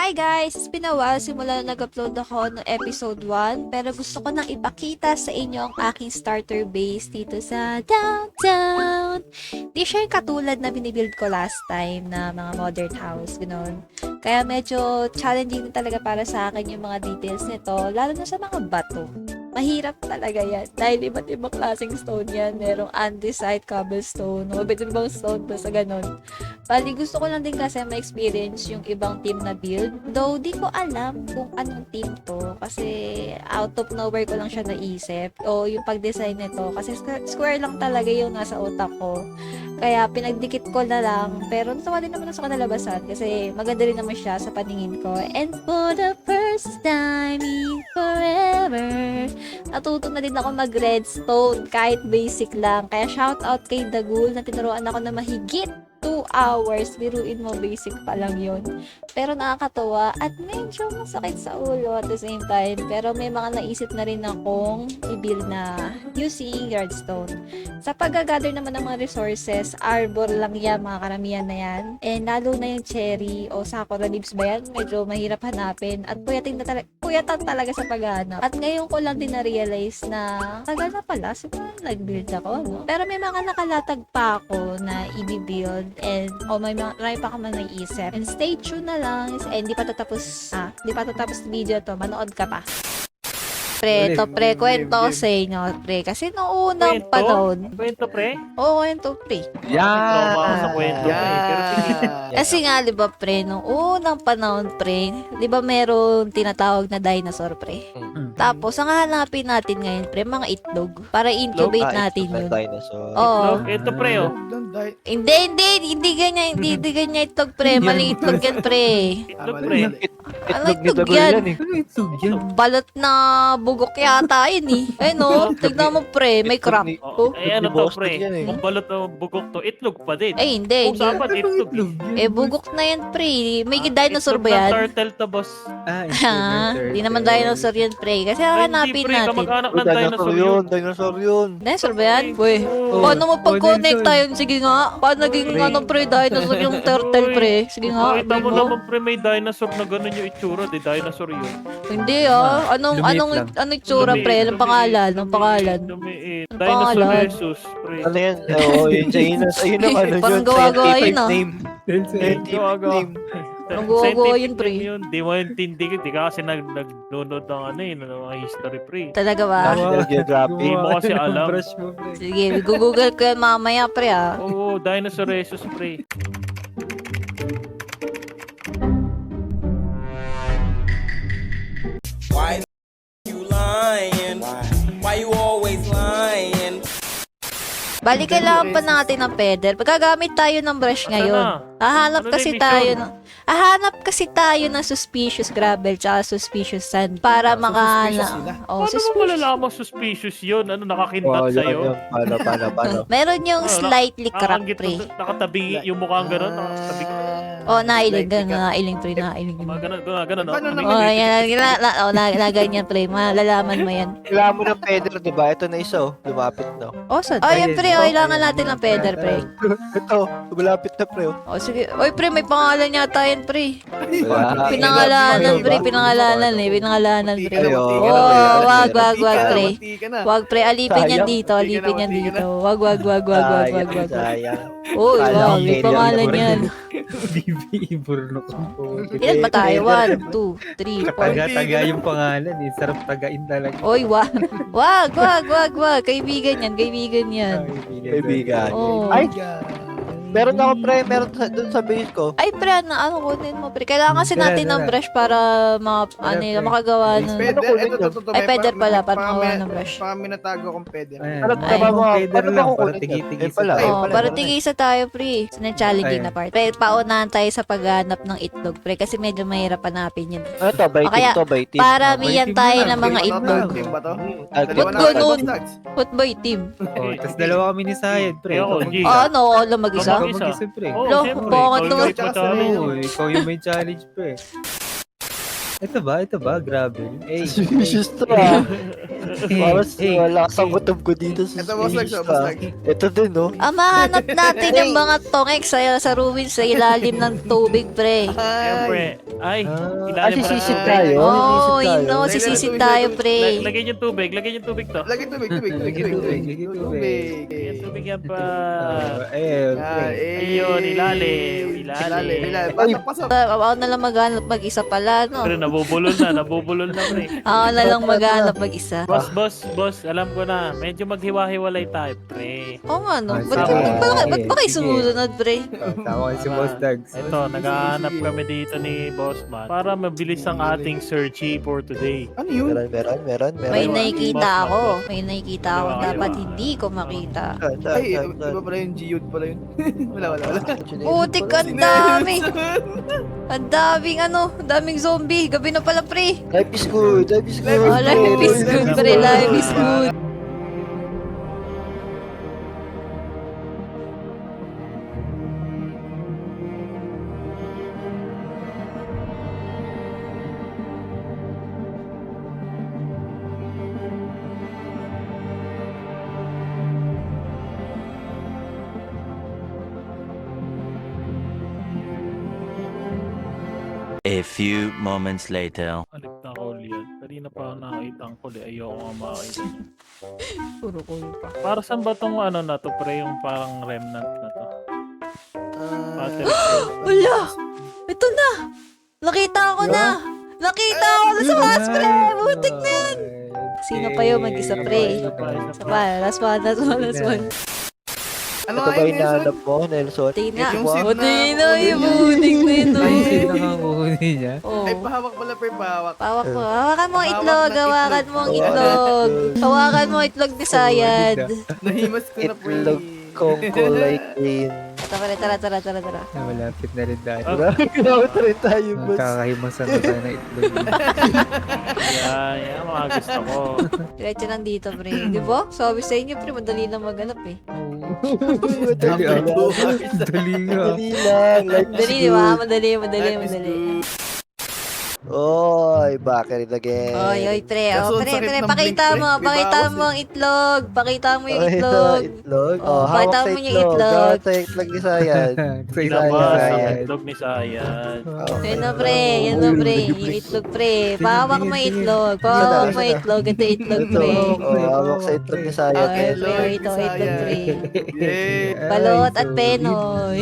Hi guys! It's been a while simula na nag-upload ako ng episode 1 pero gusto ko nang ipakita sa inyo ang aking starter base dito sa downtown. Di siya yung katulad na binibuild ko last time na mga modern house, gano'n. Kaya medyo challenging talaga para sa akin yung mga details nito, lalo na sa mga bato. Mahirap talaga yan. Dahil iba't ibang klaseng stone yan. Merong andesite, cobblestone, o iba't ibang stone pa sa ganun. Bali, gusto ko lang din kasi ma-experience yung ibang team na build. Though, di ko alam kung anong team to. Kasi out of nowhere ko lang siya naisip. O yung pag-design nito. Kasi square lang talaga yung nasa utak ko. Kaya pinagdikit ko na lang. Pero natawa din naman sa kanalabasan. Kasi maganda rin naman siya sa paningin ko. And for the first time in forever, natuto na din ako mag-redstone kahit basic lang. Kaya shout out kay Dagul na tinuruan ako na mahigit 2 hours. Biruin mo, basic pa lang yun. Pero nakakatawa at medyo masakit sa ulo at the same time. Pero may mga naisip na rin akong i-build na using redstone. Sa pag-gather naman ng mga resources, arbor lang yan, mga karamihan na yan. And lalo na yung cherry o sakura leaves ba yan, medyo mahirap hanapin. At puyatan talaga sa paghahanap. At ngayon ko lang din na-realize na tagal na pala, siguro nag-build ako, no? Pero may mga nakalatag pa ako na i-build and marami pa ako naisip. And stay tuned na lang. Hindi pa tatapos video to. Manood ka pa. Pre, kwento ko sa inyo, pre. Kasi noong unang panahon. Kwento, pre? Oo, kwento, pre. Trauma ako sa kwento, pre. Pero sige. Kasi nga, di ba, pre, noong unang panahon, pre, di ba meron tinatawag na dinosaur, pre? Tapos, ang hahanapin natin ngayon, pre, mga itlog. Para incubate natin yun. Oo. Ito, pre, oh. Hindi ganyan itlog, pre. Maling itlog yan, pre. Itlog, pre. Ano itlog yan? Balot na bugok yata yun eh. Ayun no, tignan mo pre, may crop. Oh. Eh, ano to, pre? Kung balot na bugok to, itlog pa din. Eh, hindi. Kung dapat itlog. Eh, bugok na yan pre. May dinosaur ba yan? Turtle to, boss. Hindi naman dinosaur yan pre. Kasi hanapin natin. Kamag-anak ng dinosaur yun. Dinosaur yun. Dinosaur ba yan? Uy, paano mo pag-connect tayo? Sige nga. Paano naging pre, dinosaur yung turtle pre? Sige nga. Pakita mo naman, pre, may dinosaur na ganun yung itsura. Di dinosaur yun. Hindi Anong itsura pre? Anong pangalan? Dinosaur Jesus, pre. Ano yan? Oo, yun sa Inos. Ayun ang ano Parang yun. gawa-gawa Scientific yun, ah. name. Scientific name. Ang gawa-gawa yun, pre. Di mo intindi ka. Di ka kasi nag-download ng mga history, pre. Talaga ba? National Geographic. Di mo kasi alam. Sige, google ko yan mamaya pre ah. Oo, Dinosaur Jesus, pre. Why you lying? Why you always lying? Bali, kailangan pa natin ng pedal. Pagkagamit tayo ng brush ngayon. Hahanap kasi tayo ng suspicious gravel tsaka suspicious sand para Paano mo malalaman suspicious yun? Ano, nakakindat sa'yo? Paano? Meron yung slightly crack, Nakangit pre. Nakatabi yung mukhang gano'n. Nakatabi. Oh, nailing pre. Nailing. Gano'n. Oh, yan. Na ganyan, pre. Malalaman mo yan. Kailangan mo ng pedal, di ba? Ito na isa, oh. Lumapit na. Oh, yan, pre. Kailangan natin ng pedal, pre. Ito, lumapit na, pre. Oh. Oh, sige. Oy, pre, may pangalan yata yan, pre. Wala. Pinangalanan, pre. Pinangalanan, pre. Oh, wag, pre. Wag, pre. Alipin yan dito. Wag. Sayang. Oh, wag. May pangalan yan. Ilan ba tayo? 1, 2, 3, 4. Taga-taga yung pangalan eh. Sarap tagain talaga. Oy, wag. Kaibigan yan. Kaibigan. Oh. Ay, meron ako, pre. Meron dun sa base ko. Ay, pre, kunin mo, pre. Kailangan kasi natin ng brush para makagawa ng... Ay, pwede pala, para makawa ng brush. Baka minatago akong pwede. Ano Ay, ba mo? pedal Ano ba lang, para kukunin? tigi-tigi Pala. Oh, para tigisa tayo, pre. Sa challenging Ayun. na part. Pre, paunahan tayo sa paghanap ng itlog, pre. Kasi medyo mahirap hanapin yun. Ano to? By team. Paramihan tayo ng mga Team itlog. Team ba to? Ba't ganun? What by team? Oh, tapos dalawa kami ni Sayed, pre. Ako, Ikaw G. Ano, lang mag-isa? Ako mag-isa. mag-isa, pre. Oo, Lo, siyempre. bakit Ikaw naman? yung may challenge. Oo, ikaw yung may challenge, pre. Ito ba? Grabe. Suspicious to Parang wala kasang kutob ko dito. Ito, boss Legs, Suspicious boss ka. Legs. Ito din, no? Mahanap natin yung mga tongek sa ruins sa ilalim ng tubig, pre. Siyempre. Ay, Ah, ilalim pala sisisid ng tayo. Oh, Sisisid tayo. no, sisisid tayo, pre. Lagyan yung tubig to. Lagi tubig. Lagyan tubig yan pa. Ayun. Ayun, ilalim. Pasok. Ako na lang maghanap mag-isa pala, no? Pero nabubulol na pre. Ako na lang maghanap mag-isa. Boss, alam ko na. Medyo maghiwa-hiwalay tayo, pre. Oo nga, no? Ah, Ba't sige. ba kayo sumunod, pre? Tama si Boss Dags. Ito, naghahanap kami dito ni Bossman para mabilis ang ating searchy for today. Ano yun? Meron. May Meron. nakikita Boss, ako. boss. May nakikita ako. Dapat hindi ko makita. Ay, iba pala yung Geode pala yun. Wala. Putik, ang dami. Ang daming zombie. Gabi na pala, pre. Life is good. Oh, life is good, pre. Life is good. A few moments later. Alik na ako yan. Kanina pa ako nakakita ang kuli. Ayoko nga makakita. Puro ko pa. Para saan ba tong ano na to, pre? Yung parang remnant na to. Pattern. Wala! Ito na! Nakita ko na! Nakita ko na sa mas, pre! Butik na yan! Sino pa yun mag-isa, pre? Isa pa. Last one. Ano Ito ba nga yung yun, nahanap mo, Nelson? Tina. Yung seed na- Tina, yung butik na ito. Ay, sino nakakuhuni niya? Oh. Ay, pahawak pala, pre, pahawak. Pawak mo. Hawakan mo ang Hawak itlog. ng Hawakan mo ang itlog. itlog. Hawakan mo ang itlog ni Sayad. Nahimas ko na, pre. Itlog kong kulay green. Tara. Malapit na rin tayo. Ginawat rin tayo, boss. Magkakahimasan na tayo na itlog. Yan, mga gusto ko. Diretso lang dito, pre. Di ba? Sabi sa inyo, pre, madali lang maganap eh. Dali ah. Dali nga. Madali lang. Life is Madali, di ba? good. Madali. Life is good. Oy, bakit again? Oy, pre. Kaso Oh, ang sakit pre. ng Pakita blink, mo. pre. Pakita May mo bawas ang itlog. Pakita mo yung Oh, ito, itlog. itlog. Oh, Oh, hawak pakita sa mo yung itlog. itlog. Hawak sa itlog ni Sayad. Sa Labas Sayad. ang itlog ni Sayad. Yan na, pre. Yan na, pre. Yung itlog, pre. Pahawak mo yung itlog. Pahawak mo yung itlog. Ito yung itlog, Ito, pre. oh, hawak sa itlog ni Sayad. Okay, Nelson. pre. Ito, itlog, pre. Yeah. Balot Ay, at sorry. penoy.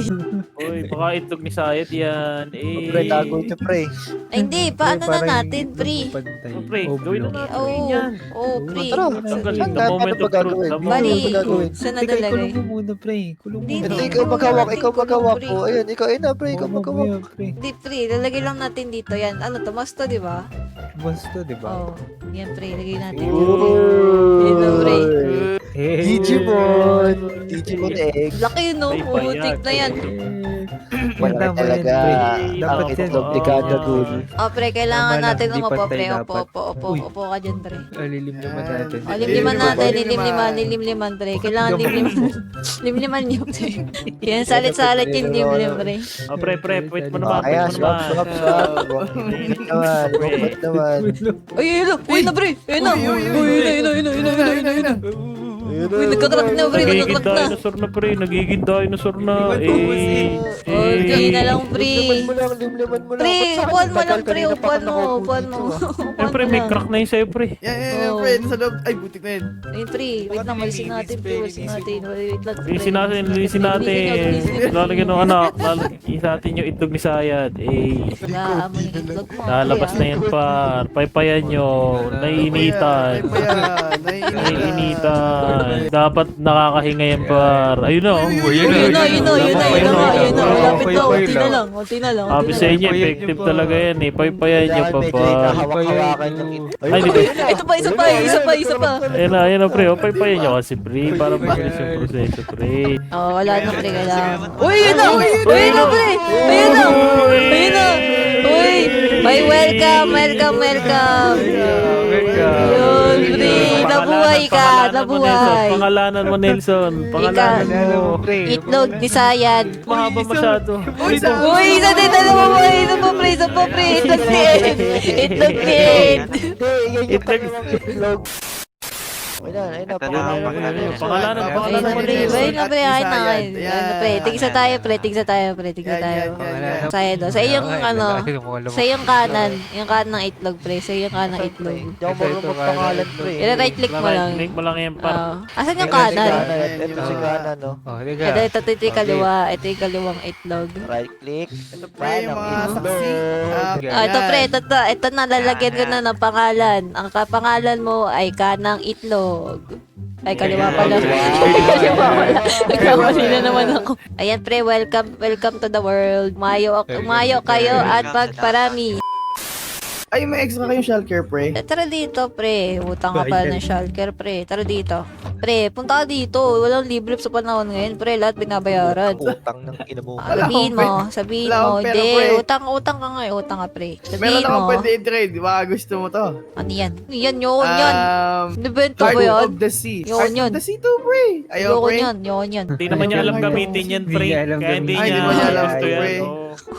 Uy, baka itlog ni Sayad yan. Eh. Pre, tago ito, pre. Ay, hindi. Paano na Parang natin, pre? pantay. Oh, pre, gawin na natin Oo. yan. Oo, pre. Tara. Tanggal Saan the na? moment Paano of ba truth. gagawin? The Bali, Ano ba gagawin? saan Teka, nadalagay? ikulong mo muna, pre. Kulong mo. Hindi, Ito, hindi. ikaw maghawak. Natin Ikaw kulong, maghawak pre. po. Ayun, ikaw na, pre. Ikaw maghawak. Pre. Hindi, pre. Lalagay lang natin dito. Yan. Ano to? Mas to, di ba? Basta, di ba? Oo. Yan, pre. Lagay natin. Ooh. Yun na, pre. Hey. Digimon. Digimon egg. Laki yun, no? Ay, Putik na yan. Wala Tama yan, talaga. pre. Ang Dapat yan. itlog ni Kagagul. Oh, pre. Kailangan Tama lang, natin di umupo, pantay pre. dapat. Upo Uy. ka dyan, pre. Lilim naman natin. Oh, limliman natin. Limliman. Lilimliman, pre. Kailangan limliman. Limliman niyo, pre. Yan, salit-salit yung limlim, pre. Oh, pre, wait mo naman. Kaya, Wait mo naman. swap. Init naman. Bukod naman. Ay, yun na, pre. Yun na. Yun na. Uy, nagkakrak na, pre. Nagiging Nagkakrak na. dinosaur na, pre. Nagiging dinosaur na. Oh, hindi na lang, pre. Limliman mo lang. Pre, Ba't sa akin upuan mo tagal? lang, pre. Kanina pa Upuan ako mo. nakaupo Upuan dito, mo. ah. Ay, pre, may crack na yun sa'yo, pre. Yan, pre. Nasa loob. Ay, butik na yun. Ayun, pre. Wait lang, malisin natin, pre. Malisin natin. Wait lang, pre. Linisin natin. Lalagyan ng anak. Lalagyan natin yung itlog ni Sayad. Wala mo yung itlog mo. Lalabas na yan, par. Paypayan nyo. Naiinitan. Naiinitan. Dapat nakakahinga yan, par. Ayun na, oh. Yun na. Malapit na. Unti na lang. Sabi sa inyo, effective talaga yan, eh. Paypayan nyo pa, Medyo par. hinahawak-hawakan ng Ay, di ba? Isa pa. Ayun na, pre. O, paypayan nyo kasi, pre. Para mabilis yung proseso, pre. Oh, wala na, pre. Kailangan. Uy, yun na, pre. Ayun na. Uy, may welcome. Yun, pre. nabuhay ka, nabuhay. Pangalanan mo, Nelson. Pangalanan Ano mo. mo, pre? Itlog ni Sayad. Mahaba masyado. Uy, isa din na nabuhay. Isa pa, pre. Isa pa, pre. Itlog ni Ed. Itlog ni Ed. Itlog. Ayun na, Pangalanan, Ayun na, pre. Ayun na, pre. Ayun na. Ayun na, pre. Tigisa tayo, pre. Tigisa tayo, pre. Tigisa tayo. Sayad, oh. Sa iyong, ano, sa iyong kanan. Yung kanan ng itlog, pre. Sa iyong kanan ng itlog. Hindi ako marunong pangalan, pre. I-right click mo lang. Click mo lang yan, par. Asan yung kanan? Ito si kanan, no? Oh, Ito yung kaliwa. Ito yung kaliwang itlog. Right click. Ito pre, yung mga saksi. Ito pre, ito na lalagyan ko na ng pangalan. Ang kapangalan mo ay kanang itlog. Ay, kaliwa pala. Kaliwa pala. Nagkamali na naman ako. Ayan pre, welcome to the world. Umayo kayo at magparami. Ay, may extra kayong shellcare, pre. Tara dito pre, utang ka pala ng shulker pre. Tara dito. Pre, punta ka dito. Walang libre sa panahon ngayon pre, lahat binabayaran. Utang ng ina mo. Wala Sabihin akong mo, sabihin wala mo. akong pera, Hindi, pre. utang ka nga, utang ka pre. Meron Sabihin akong mo. pwede i-trade. Baka gusto mo to. Ano yan? Yan, yun, yan. Nabento Heart ba yan? of the Sea. Yun, Heart yun. of the Sea to, pre. Ayaw, Yoko pre. yan, yoko yan. Hindi naman niya alam gamitin yan, pre. Hindi niya alam Kaya hindi gamitin. Ay, niya hindi mo niya alam, gusto yan. pre.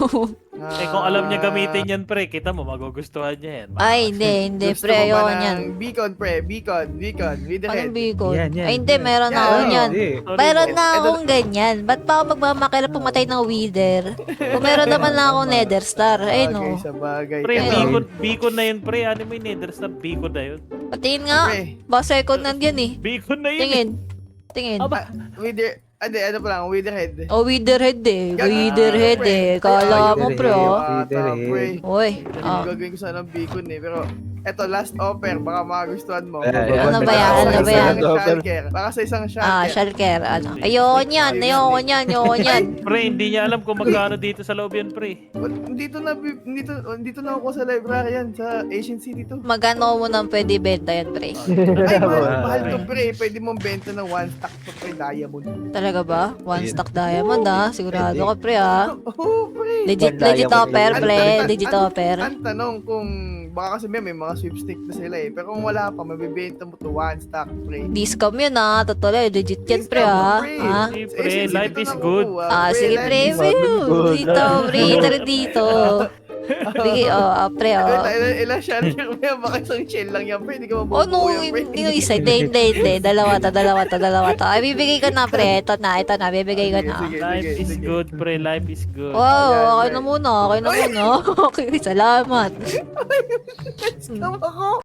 Oo. Eh kung alam niya gamitin yan, pre, kita mo, magugustuhan niya yan. Ay, hindi, Gusto pre, mo ba ayoko ng niyan. Beacon, pre. Beacon. With the Anong head. bacon? Yan, yan. Ay, hindi, meron na Yan, ako ano? niyan. Sorry, Meron po. na akong ganyan. Ba't pa ako magmamakailan pumatay ng wither? Kung meron naman lang akong nether star. Ay, Okay, no. sa bagay. Pre, Ito, beacon na yun, pre. Ano mo yung nether star? Beacon na yun. Patingin nga. Pre. Baka second hand yan eh. Beacon na yun. Tingin. Tingin. With the... ano pa lang, with the head. Oh, witherhead eh. Yan. Witherhead Pre. eh. Kala mo, pre, oh. Pre. Uy. Ah. Gagawin ko sana ng beacon eh. Pero, eto, last offer. Baka magustuhan mo. Ano ba yan? Ano ba yan? Baka sa isang Ah, shulker. shulker. Ano? Ayoko niyan. Ayoko niyan. Ayoko niyan. Pre, hindi niya alam kung magkano dito sa loob yan, pre. Dito na ako sa library yan. Sa Asian City to. Magkano mo nang pwede benta yan, pre? Ay, mahal to, pre. Pwede mong benta ng one stack to, pre. Diamond. Talaga ba? One stock diamond ah. Sigurado ka, pre ah. Oo, pre. Legit Diamond offer, lang. pre. Legit offer. Ang tanong kung baka kasi may mga sweepstake na sila eh. Pero kung wala pa, mabibenta mo to one stack, pre. Discount yun ah. Totoo legit yan, pre ah. Ha? Hindi, pre. Life is good. Ah, sige, pre. Dito, pre. Tara dito. Bigay, pre, Ilang shell lang yan, baka isang shell lang yan, pre. Hindi ka Oh, mabubuo no, yan, pre. yung isa. Hindi. Dalawa to. Ay, bibigay ko na, pre. Ito na. Bibigay ko na. Sige, Life is sige. good, pre. Life is good. Wow, okay na muna. Okay, salamat. Tama ako.